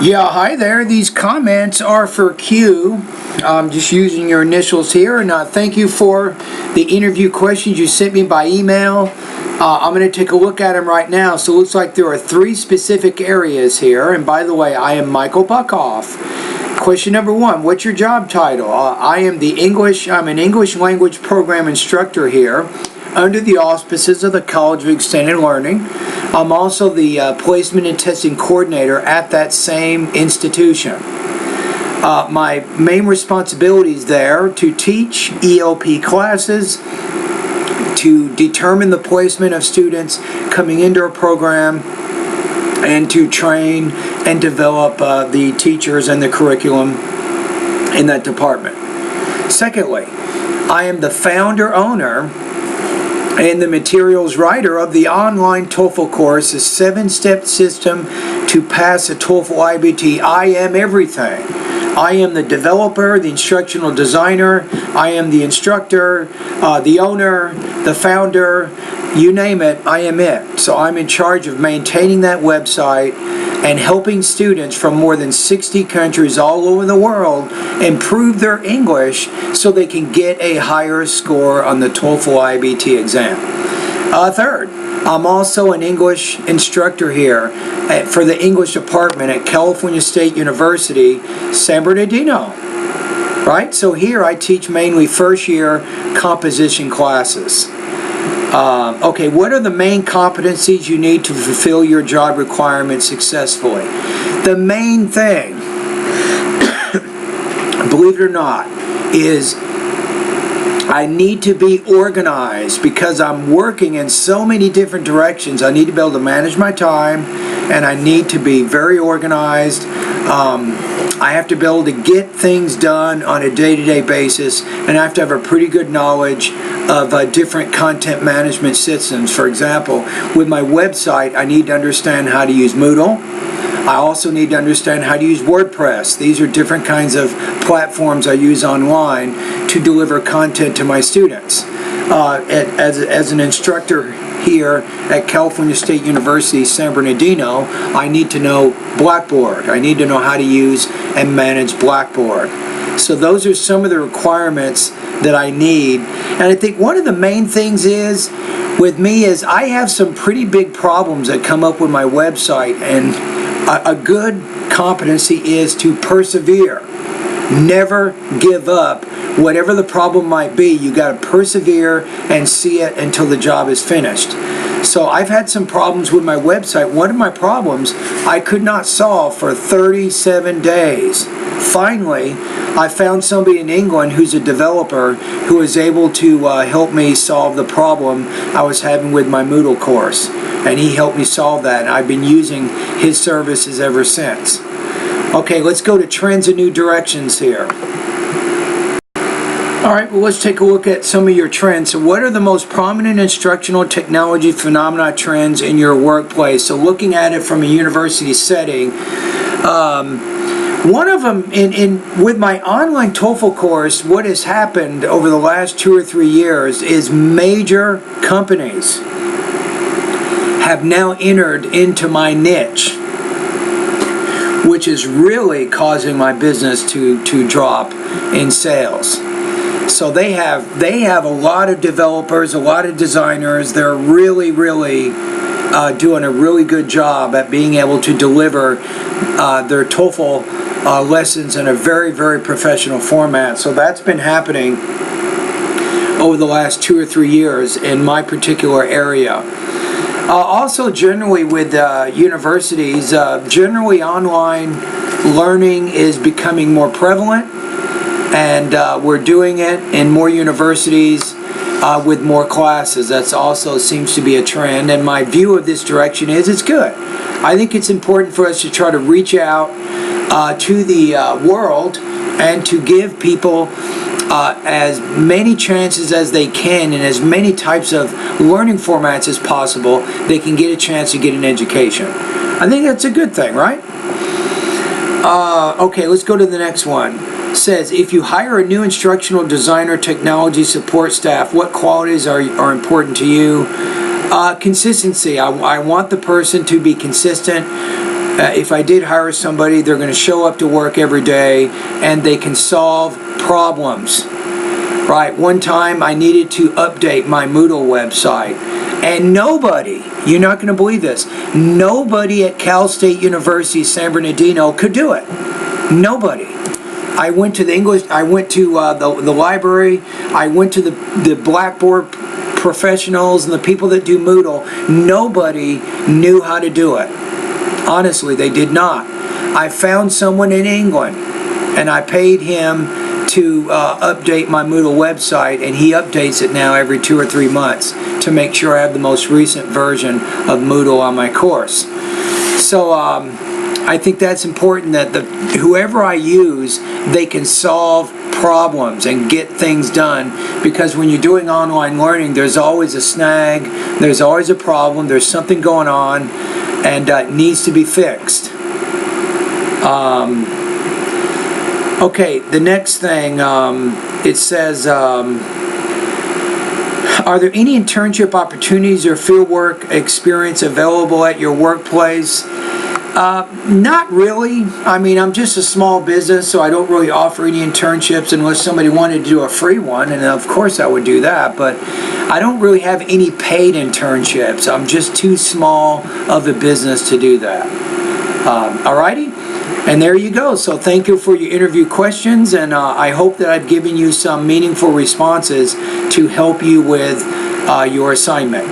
Yeah, hi there. These comments are for Q. I'm just using your initials here, and thank you for the interview questions you sent me by email. I'm going to take a look at them right now. So it looks like there are 3 specific areas here. And by the way, I am Michael Buckhoff. Question number 1, what's your job title? I'm an English language program instructor here under the auspices of the College of Extended Learning. I'm also the placement and testing coordinator at that same institution. My main responsibilities there to teach ELP classes, to determine the placement of students coming into our program, and to train and develop the teachers and the curriculum in that department. Secondly, I am the founder-owner and the materials writer of the online TOEFL course, a 7-step system to pass a TOEFL IBT. I am everything. I am the developer, the instructional designer, I am the instructor, the owner, the founder, you name it, I am it. So I'm in charge of maintaining that website and helping students from more than 60 countries all over the world improve their English so they can get a higher score on the TOEFL IBT exam. Third, I'm also an English instructor here for the English department at California State University, San Bernardino. Right? So here I teach mainly first-year composition classes. Okay, what are the main competencies you need to fulfill your job requirements successfully? The main thing, believe it or not, is I need to be organized because I'm working in so many different directions. I need to be able to manage my time, and I need to be very organized. I have to be able to get things done on a day-to-day basis, and I have to have a pretty good knowledge of different content management systems. For example, with my website, I need to understand how to use Moodle. I also need to understand how to use WordPress. These are different kinds of platforms I use online to deliver content to my students. As an instructor here at California State University, San Bernardino, I need to know Blackboard. I need to know how to use and manage Blackboard. So those are some of the requirements that I need. And I think one of the main things with me is I have some pretty big problems that come up with my website, and a good competency is to persevere. Never give up. Whatever the problem might be, you got to persevere and see it until the job is finished. So I've had some problems with my website. One of my problems I could not solve for 37 days. Finally, I found somebody in England who's a developer who was able to help me solve the problem I was having with my Moodle course. And he helped me solve that, and I've been using his services ever since. Okay, let's go to trends and new directions here. All right, well, let's take a look at some of your trends. So what are the most prominent instructional technology phenomena trends in your workplace? So looking at it from a university setting, one of them, with my online TOEFL course, what has happened over the last 2 or 3 years is major companies have now entered into my niche, which is really causing my business to drop in sales. So they have a lot of developers, a lot of designers. They're really doing a really good job at being able to deliver their TOEFL lessons in a very professional format. So that's been happening over the last 2 or 3 years in my particular area. Also, generally with universities, generally online learning is becoming more prevalent, and we're doing it in more universities with more classes. That also seems to be a trend, and my view of this direction is it's good. I think it's important for us to try to reach out to the world and to give people as many chances as they can in as many types of learning formats as possible. They can get a chance to get an education. I think that's a good thing, right? Okay, let's go to the next one. It says, if you hire a new instructional designer, technology support staff, what qualities are important to you? Consistency. I want the person to be consistent if I did hire somebody, they're going to show up to work every day and they can solve problems. Right, one time I needed to update my Moodle website, and nobody, you're not going to believe this, nobody at Cal State University San Bernardino could do it. Nobody. I went to the English, I went to the library, I went to the Blackboard professionals and the people that do Moodle. Nobody knew how to do it. Honestly, they did not. I found someone in England, and I paid him to update my Moodle website, and he updates it now every 2 or 3 months to make sure I have the most recent version of Moodle on my course. So I think that's important, that whoever I use, they can solve problems and get things done, because when you're doing online learning, there's always a snag, there's always a problem, there's something going on, and it needs to be fixed. Okay, the next thing, it says, are there any internship opportunities or fieldwork experience available at your workplace? Not really. I mean, I'm just a small business, so I don't really offer any internships unless somebody wanted to do a free one, and of course I would do that, but I don't really have any paid internships. I'm just too small of a business to do that. Alrighty? And there you go. So thank you for your interview questions, and I hope that I've given you some meaningful responses to help you with your assignment.